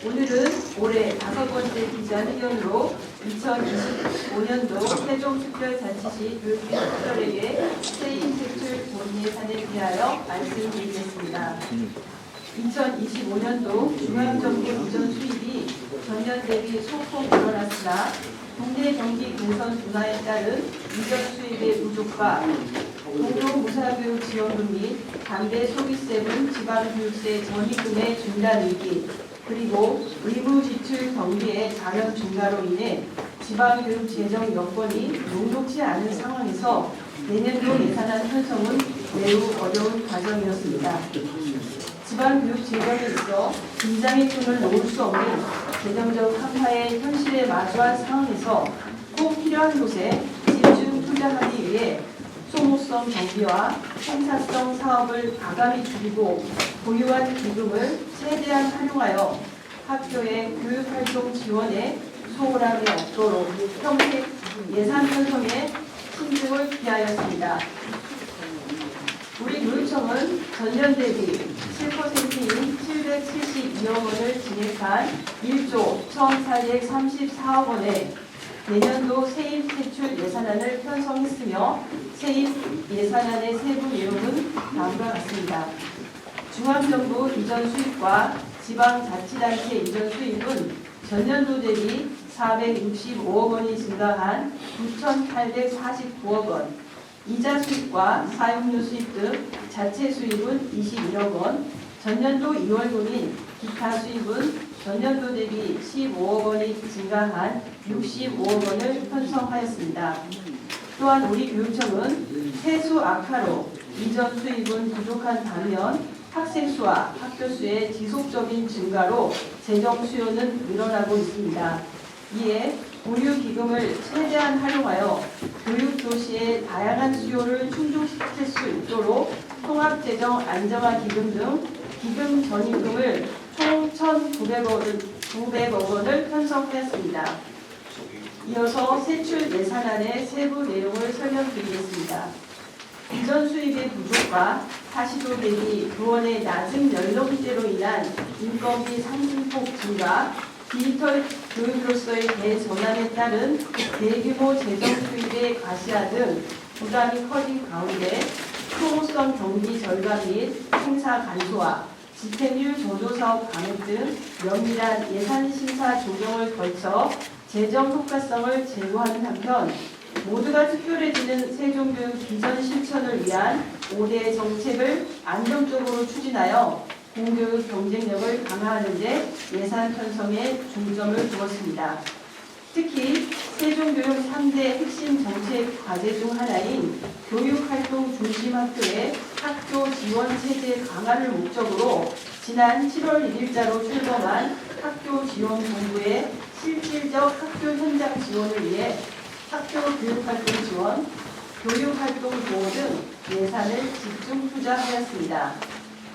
오늘은 올해 5번째 기자회견으로 2025년도 세종특별자치시 교육비 특별에게 세임 제출 본 예산에 대하여 말씀드리겠습니다. 2025년도 중앙정부 이전 수입이 전년 대비 소폭 늘어났으나 국내 경기 개선 둔화에 따른 이전 수입의 부족과 공동 무사교육 지원금 및 담배 소비세분 지방교육세 전입금의 중단 위기, 그리고 의무 지출 경비의 자연 증가로 인해 지방교육 재정 여건이 녹록지 않은 상황에서 내년도 예산안 편성은 매우 어려운 과정이었습니다. 지방교육 재정에 있어 긴장의 끈을 놓을 수 없는 재정적 한파의 현실에 마주한 상황에서 꼭 필요한 곳에 집중 투자하기 위해 소모성 경비와 생산성 사업을 과감히 줄이고 보유한 기금을 최대한 활용하여 학교의 교육활동 지원에 소홀함이 없도록 평택 예산 편성에 신중을 기하였습니다. 우리 교육청은 전년 대비 7%인 772억 원을 증액한 1조 1,434억 원의 내년도 세입 대출 예산안을 편성했으며 세입 예산안의 세부 내용은 다음과 같습니다. 중앙정부 이전 수입과 지방자치단체 이전 수입은 전년도 대비 465억 원이 증가한 9,849억 원, 이자 수입과 사용료 수입 등 자체 수입은 21억 원, 전년도 2월분인 기타 수입은 전년도 대비 15억 원이 증가한 65억 원을 편성하였습니다. 또한 우리 교육청은 세수 악화로 이전 수입은 부족한 반면 학생 수와 학교 수의 지속적인 증가로 재정 수요는 늘어나고 있습니다. 이에 보유 기금을 최대한 활용하여 교육 도시의 다양한 수요를 충족시킬 수 있도록 통합재정 안정화 기금 등 기금 전입금을 총 1,900억 원을 편성하였습니다. 이어서 세출 예산안의 세부 내용을 설명드리겠습니다. 이전 수입의 부족과 사시도 대비 교원의 낮은 연령대로 인한 인건비 상승폭 증가, 디지털 교육으로서의 대전환에 따른 대규모 재정 수입의 과시화 등 부담이 커진 가운데 소모성 경비 절감 및 행사 간소화, 집행률 조조사업 감액 등 면밀한 예산 심사 조정을 거쳐 재정 효과성을 제고하는 한편 모두가 특별해지는 세종교육 비전 실천을 위한 5대 정책을 안정적으로 추진하여 공교육 경쟁력을 강화하는 데 예산 편성에 중점을 두었습니다. 특히 세종교육 3대 핵심 정책 과제 중 하나인 교육활동 중심 학교의 학교 지원 체제 강화를 목적으로 지난 7월 1일자로 출범한 학교 지원 본부의 실질적 학교 현장 지원을 위해 학교 교육활동 지원, 교육활동 보호 등 예산을 집중 투자하였습니다.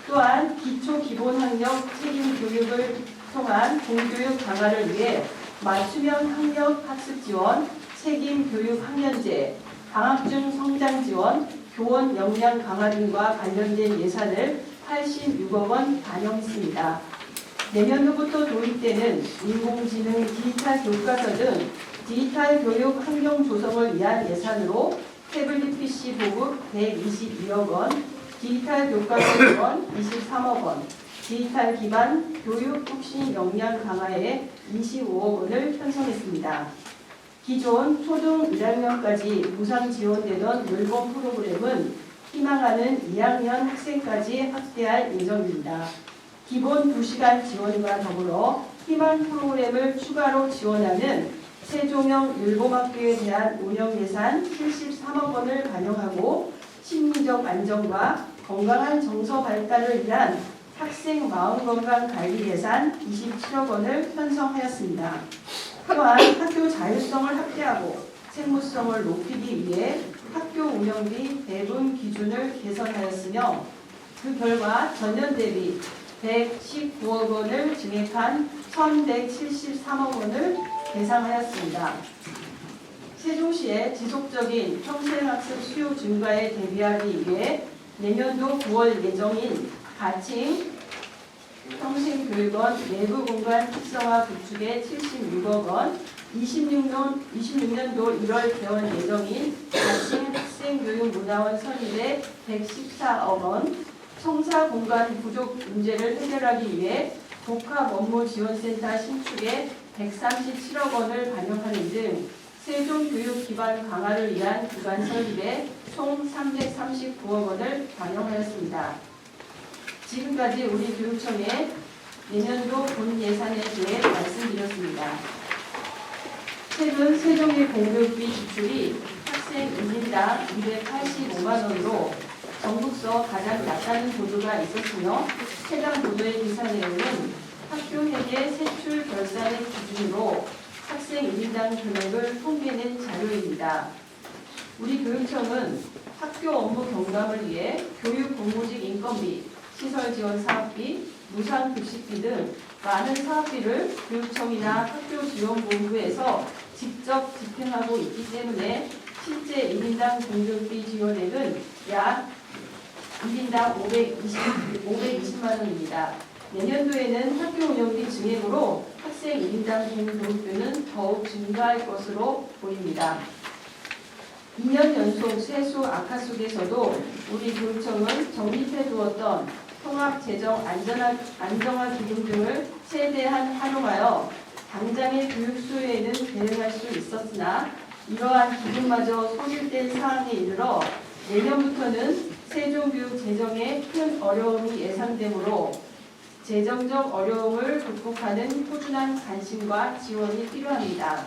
또한 기초기본학력 책임 교육을 통한 공교육 강화를 위해 맞춤형 학력 학습 지원, 책임 교육 학년제, 방학 중 성장 지원, 교원 역량 강화 등과 관련된 예산을 86억 원 반영했습니다. 내년도부터 도입되는 인공지능 디지털 교과서 등 디지털 교육 환경 조성을 위한 예산으로 태블릿 PC 보급 122억 원, 디지털 교과서 지원 23억 원, 디지털 기반 교육 혁신 역량 강화에 25억 원을 편성했습니다. 기존 초등 1학년까지 무상 지원되던 물본 프로그램은 희망하는 2학년 학생까지 확대할 예정입니다. 기본 2시간 지원과 더불어 희망 프로그램을 추가로 지원하는 세종형 율봄학교에 대한 운영 예산 73억 원을 반영하고 심리적 안정과 건강한 정서 발달을 위한 학생 마음건강관리 예산 27억 원을 편성하였습니다. 또한 학교 자율성을 확대하고 생무성을 높이기 위해 학교 운영비 배분 기준을 개선하였으며 그 결과 전년 대비 119억 원을 증액한 1,173억 원을 배상하였습니다. 세종시의 지속적인 평생학습 수요 증가에 대비하기 위해 내년도 9월 예정인 가칭 평생교육원 내부 공간 특성화 구축에 76억 원, 26년도 1월 개원 예정인 자칭 학생교육문화원 설립에 114억 원, 청사 공간 부족 문제를 해결하기 위해 복합업무지원센터 신축에 137억 원을 반영하는 등 세종교육 기반 강화를 위한 기반 설립에 총 339억 원을 반영하였습니다. 지금까지 우리 교육청의 내년도 본 예산에 대해 말씀드렸습니다. 최근 세종의 공교육비 지출이 학생 1인당 285만 원으로 전국서 가장 낮다는 보도가 있었으며 해당 보도의 기사 내용은 학교회계 세출 결산의 기준으로 학생 1인당 금액을 통계낸 자료입니다. 우리 교육청은 학교 업무 경감을 위해 교육 공무직 인건비, 시설 지원 사업비, 무상급식비 등 많은 사업비를 교육청이나 학교지원본부에서 직접 집행하고 있기 때문에 실제 1인당 공교육비 지원액은 약 1인당 520만 원입니다. 내년도에는 학교 운영비 증액으로 학생 1인당 공교육비는 더욱 증가할 것으로 보입니다. 2년 연속 세수 악화 속에서도 우리 교육청은 정립해 두었던 통합재정 안정화 기금 등을 최대한 활용하여 당장의 교육 수요에는 대응할 수 있었으나 이러한 기금마저 소실된 사항에 이르러 내년부터는 세종교육 재정에 큰 어려움이 예상되므로 재정적 어려움을 극복하는 꾸준한 관심과 지원이 필요합니다.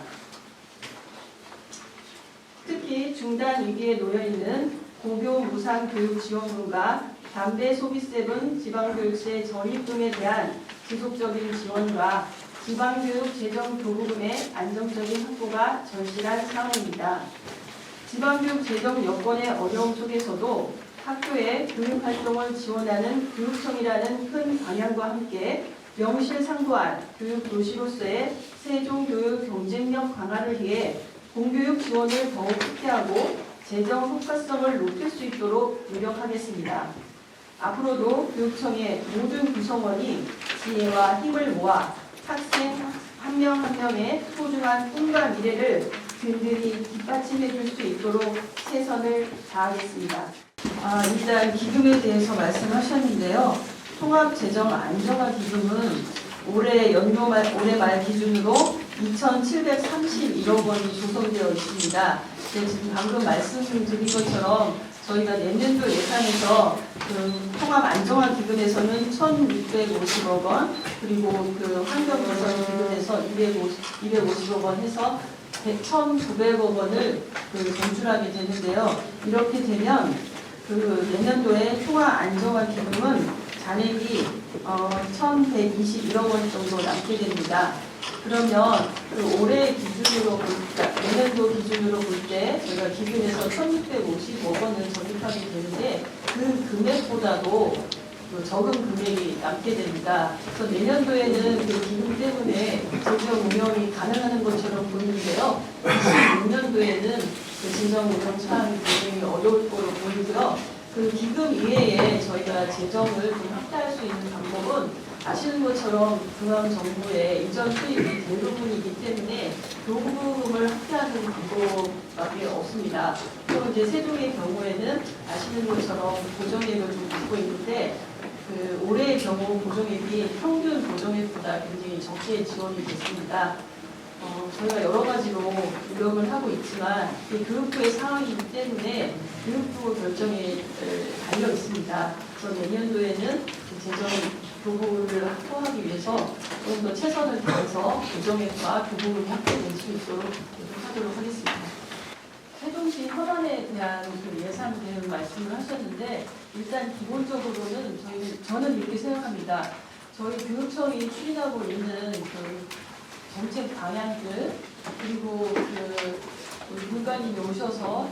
특히 중단 위기에 놓여있는 고교 무상교육지원금과 담배 소비세 등 지방교육세 전입 등에 대한 지속적인 지원과 지방교육 재정 교부금의 안정적인 확보가 절실한 상황입니다. 지방교육 재정 여건의 어려움 속에서도 학교의 교육활동을 지원하는 교육청이라는 큰 방향과 함께 명실상부한 교육도시로서의 세종교육 경쟁력 강화를 위해 공교육 지원을 더욱 확대하고 재정 효과성을 높일 수 있도록 노력하겠습니다. 앞으로도 교육청의 모든 구성원이 지혜와 힘을 모아 학생 한 명 한 명의 소중한 꿈과 미래를 든든히 뒷받침해 줄 수 있도록 최선을 다하겠습니다. 일단 기금에 대해서 말씀하셨는데요. 통합재정 안정화 기금은 올해 말 기준으로 2,731억 원이 조성되어 있습니다. 지금 방금 말씀드린 것처럼 저희가 내년도 예산에서 통합 안정화 기금에서는 1,650억 원, 그리고 환경개선 기금에서 250억 원 해서 1,900억 원을 전출하게 되는데요. 이렇게 되면 내년도에 통합 안정화 기금은 잔액이 1,121억 원 정도 남게 됩니다. 그러면 올해 기준으로 내년도 기준으로 볼 때 저희가 기금에서 1,650억 원을 적립하게 되는데 그 금액보다도 적은 금액이 남게 됩니다. 그래서 내년도에는 그 기금 때문에 재정 운영이 가능한 것처럼 보이는데요. 26년도에는 재정 운영 사항이 굉장히 어려울 거로 보이고요. 그 기금 이외에 저희가 재정을 좀 확대할 수 있는 방법은 아시는 것처럼 중앙정부의 이전 수입이 대부분이기 때문에 교부금을 확대하는 방법밖에 없습니다. 또 이제 세종의 경우에는 아시는 것처럼 고정액을 좀 갖고 있는데 올해의 경우 고정액이 평균 고정액보다 굉장히 적게 지원이 됐습니다. 저희가 여러 가지로 노력을 하고 있지만 교육부의 상황이기 때문에 교육부 결정에 달려 있습니다. 그래서 내년도에는 재정 교부를 확보하기 위해서 조금 더 최선을 다해서 고정액과 교부금이 확대될 수 있도록 노력하도록 하겠습니다. 세종시 현안에 대한 예산 대응 말씀을 하셨는데 일단 기본적으로는 저는 이렇게 생각합니다. 저희 교육청이 추진하고 있는 정책 방향들 그리고 민간인이 오셔서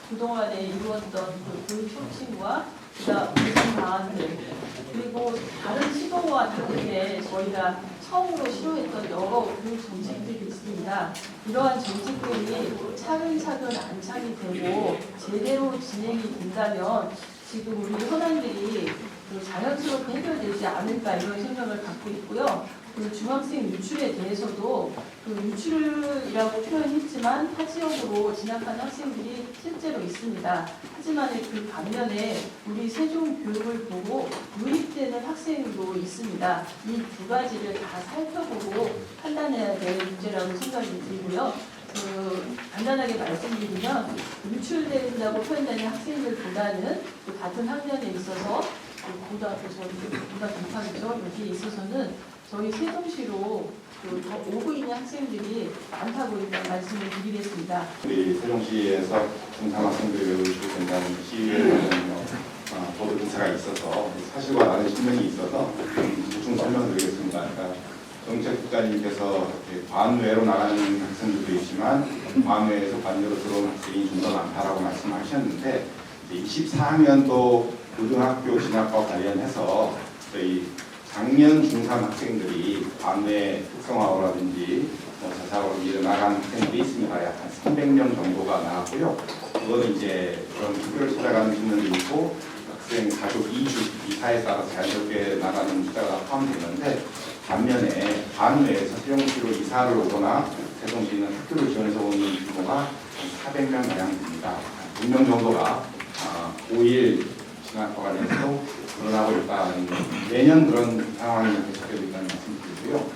그동안에 이루었던 교육 혁신과 그다음 방안들 그리고 다른 시도와 다르게 저희가 처음으로 시도했던 여러 교육 정책들이 있습니다. 이러한 정책들이 차근차근 안착이 되고 제대로 진행이 된다면 지금 우리 현안들이 자연스럽게 해결되지 않을까 이런 생각을 갖고 있고요. 중학생 유출에 대해서도 유출이라고 표현했지만 타 지역으로 진학한 학생들이 실제로 있습니다. 하지만 그 반면에 우리 세종 교육을 보고 유입되는 학생도 있습니다. 이 두 가지를 다 살펴보고 판단해야 될 문제라고 생각이 들고요. 간단하게 말씀드리면 유출된다고 표현되는 학생들보다는 같은 학년에 있어서 보다 동탄이죠. 여기에 있어서는 저희 세종시로 더 오고 있는 학생들이 많다고 일단 말씀을 드리겠습니다. 우리 세종시에서 중3 학생들을 유출된다는 시위를 보도 기사가 있어서 사실과 다른 신문이 있어서 대충 설명드리겠습니다. 그러니까 정책국장님께서 관외로 나가는 학생들도 있지만 관외에서 관내로 들어온 학생이 좀 더 많다라고 말씀하셨는데 24학년도 고등학교 진학과 관련해서 저희 작년 중3 학생들이 관외 특성화라든지 자사고로 일어나간 학생들이 있습니다. 약 한 300명 정도가 나왔고요. 그거는 이제 그런 학교를 찾아가는 측면도 있고 학생 가족 이사에 따라 자연스럽게 나가는 숫자가 포함되는데 반면에 관외에서 세종시로 이사를 오거나 세종시는 학교를 지원해서 오는 규모가 400명 가량 됩니다. 100명 정도가 5일 진학과 관련해서 늘어나고 있다는 매년 그런 상황이 계속되고 있다는 말씀드리고요.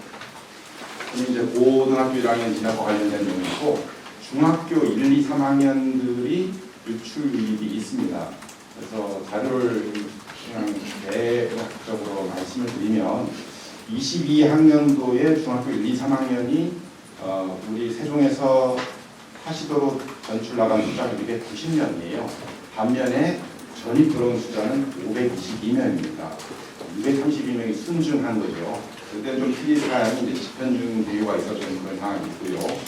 그럼 이제 고등학교 1학년 진학과 관련된 내용이고 중학교 1, 2, 3학년들이 유출 유입이 있습니다. 그래서 자료를 그냥 대략적으로 말씀을 드리면 22학년도에 중학교 1, 2, 3학년이 우리 세종에서 하시도로 전출 나간 숫자가 290명이에요. 반면에 전입 들어온 숫자는 522명입니다. 232명이 순중한 거죠. 그때 좀 틀린 사람이 이제 집현중 대유가 있었던 그런 상황이 있고요.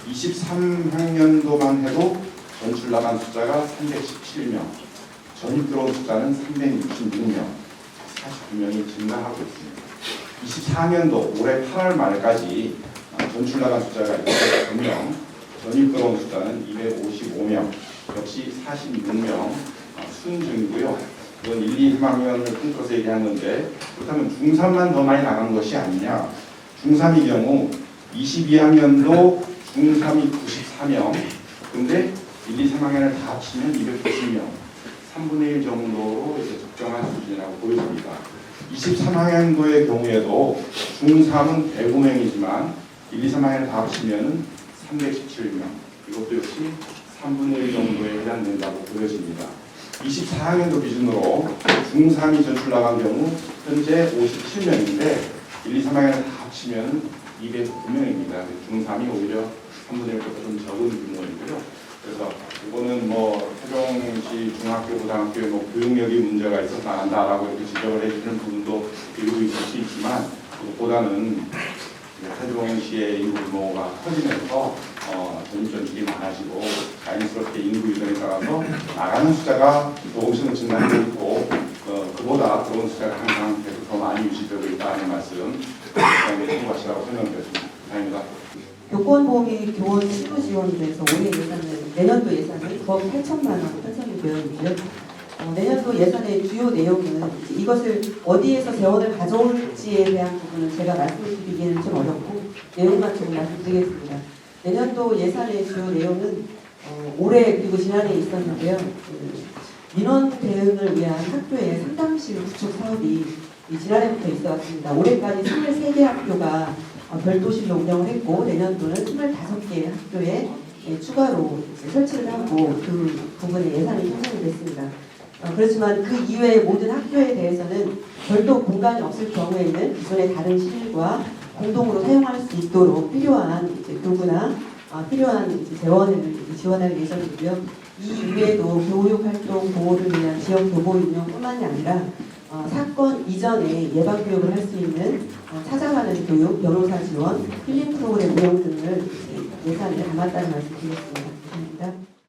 23학년도만 해도 전출 나간 숫자가 317명, 전입 들어온 숫자는 366명, 49명이 증가하고 있습니다. 24학년도 올해 8월 말까지 전출 나간 숫자가 209명, 전입 들어온 숫자는 255명, 역시 46명 순증이고요. 이건 1, 2, 3학년을 통틀어서 얘기한 건데 그렇다면 중3만 더 많이 나간 것이 아니냐. 중3의 경우 22학년도 중3이 94명, 근데 1, 2, 3학년을 다 합치면 290명, 3분의 1 정도로 이제 적정한 수준이라고 보여집니다. 23학년도의 경우에도 중3은 105명이지만 1, 2, 3학년을 다 합치면 317명, 이것도 역시 3분의 1 정도에 해당된다고 보여집니다. 24학년도 기준으로 중3이 전출 나간 경우 현재 57명인데 1, 2, 3학년을 다 합치면 209명입니다. 중3이 오히려 3분의 1보다 좀 적은 규모이고요. 그래서 이거는 세종시 중학교, 고등학교에 교육력이 문제가 있어서 나간다라고 이렇게 지적을 해주는 부분도 일부 있을 수 있지만 그것보다는 세종시의 인구 규모가 커지면서 전입전출이 많아지고 자연스럽게 인구 유동에 따라서 나가는 숫자가 조금씩은 증가하고 있고 그보다 들어온 숫자가 항상 계속 더 많이 유지되고 있다는 말씀 참고하시라고 설명드렸습니다. 감사합니다. 교권보험이 교원 실무 지원에 대해서 올해 예산은 내년도 예산은 9억 8천만 원 편성이 되어 있고요. 내년도 예산의 주요 내용은 이것을 어디에서 재원을 가져올지에 대한 부분은 제가 말씀드리기는 좀 어렵고 내용만 좀 말씀드리겠습니다. 내년도 예산의 주요 내용은 올해 그리고 지난해 있었는데요. 민원 대응을 위한 학교의 상담실 구축 사업이 지난해부터 있어 왔습니다. 올해까지 23개 학교가 별도실로 운영을 했고 내년도는 25개 학교에 추가로 설치를 하고 그 부분에 예산이 편성이 됐습니다. 그렇지만 그 이외의 모든 학교에 대해서는 별도 공간이 없을 경우에는 기존의 다른 실과 공동으로 사용할 수 있도록 필요한 교구나 필요한 재원을 지원할 예정이고요. 이 이외에도 교육활동 보호를 위한 지역 교보 운영뿐만이 아니라 사건 이전에 예방 교육을 할 수 있는 찾아가는 교육, 변호사 지원, 힐링 프로그램 운영 등을 예산에 담았다는 말씀 드리겠습니다. 감사합니다.